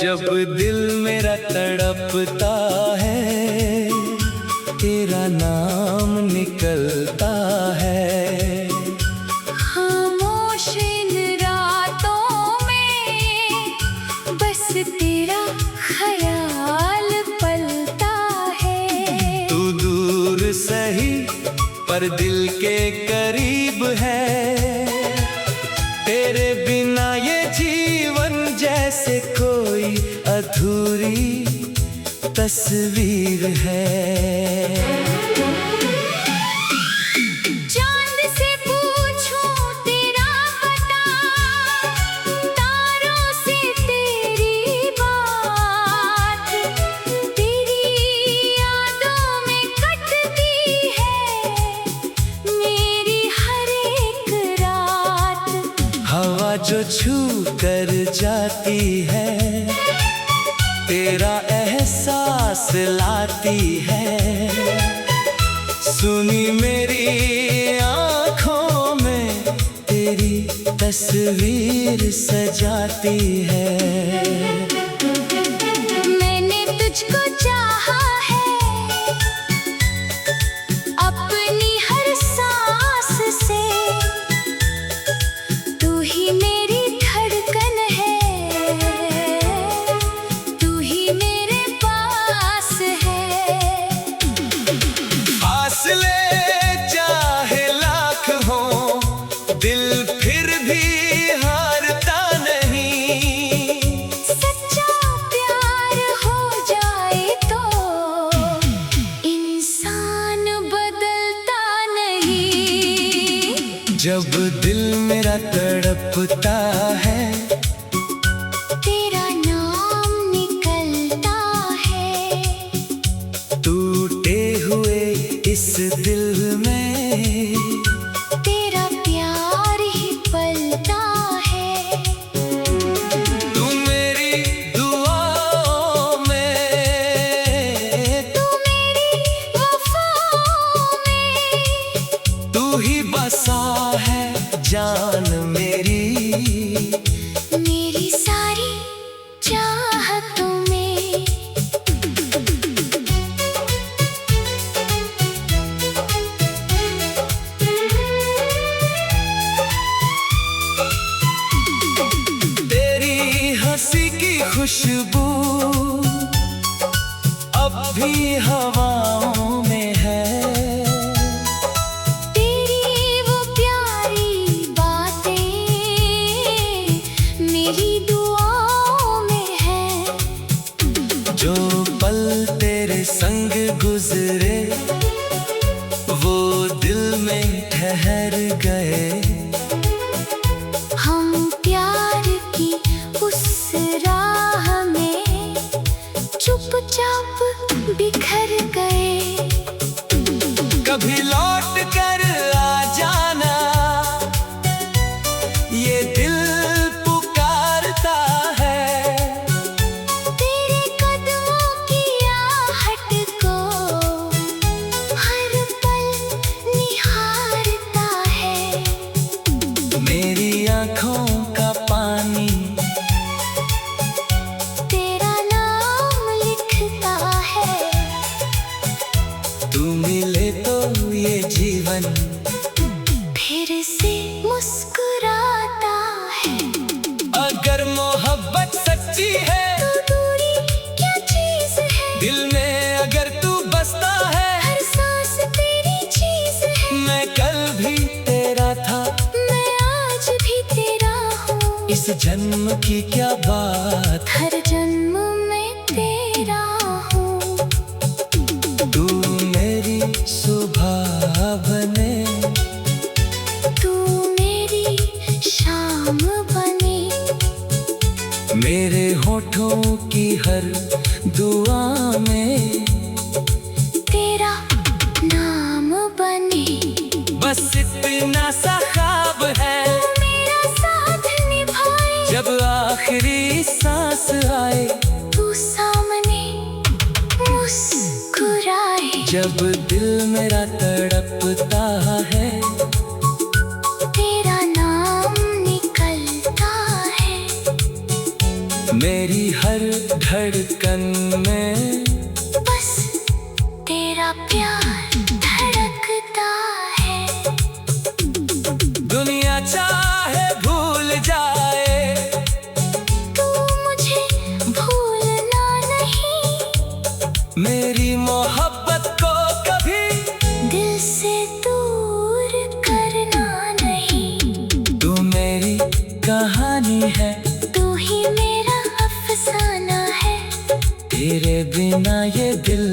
जब दिल मेरा तड़पता है, तेरा नाम निकलता है। खामोश इन रातों में बस तेरा ख्याल पलता है। तू दूर सही पर दिल के करीब है, तेरे बिना ये जीवन जैसे कोई अधूरी तस्वीर है। चांद से पूछूं तेरा पता, तारों से तेरी बात, तेरी यादों में कटती है मेरी हर एक रात। हवा जो छू कर जाती है, तेरा एहसास लाती है। सुनी मेरी आँखों में तेरी तस्वीर सजाती है। मैंने तुझको चाहा है अपनी हर सांस से, तू ही मेरी धड़कन है, तू ही मेरे पास है। फासले चाहे लाख हो, दिल फिर भी हारता नहीं। सच्चा प्यार हो जाए तो इंसान बदलता नहीं। जब दिल मेरा तड़पता है, तेरा नाम निकलता है। टूटे हुए इस दिल में तेरा प्यार ही पलता है। तू मेरी दुआओं में, तू मेरी वफाओं में, तू ही बसा है जान मेरी। मेरी सारी चाहतों में। तेरी हंसी की खुशबू अब भी हवाओं में है। तेरी वो प्यारी बातें मेरी दुआओं में है। जो पल तेरे संग गुजरे वो दिल में ठहर गए। हम प्यार की उस राह में चुपचाप बिखर गए। कभी लौट कर आ जाना, ये दिल पुकारता है। तेरे कदमों की आहट को हर पल निहारता है। मेरी आँखों का पानी तेरा नाम लिखता है। तू मिले तो ये जीवन फिर से मुस्कुराता है। अगर मोहब्बत सच्ची है, तो दूरी क्या चीज है। दिल में अगर तू बसता है, हर सांस तेरी चीज है। मैं कल भी तेरा था, मैं आज भी तेरा हूँ। इस जन्म की क्या बात, हर जन्म में तेरा हूँ। तू मेरी सुबह बने, तू मेरी शाम बनी। मेरे होठों की हर दुआ में तेरा नाम बनी। बस इतना सा ख्वाब है, तू मेरा साथ निभाए। जब आखिरी सांस आए, तू सामने मुस्कुराए। जब दिल मेरा तड़पता है, मेरी हर धड़कन में बस तेरा प्यार धड़कता है। दुनिया चाहे भूल जाए, तू मुझे भूलना नहीं। मेरी मोहब्बत को कभी दिल से दूर करना नहीं। तू मेरी कहानी है, तू ही मेरा अफसाना है। तेरे बिना ये दिल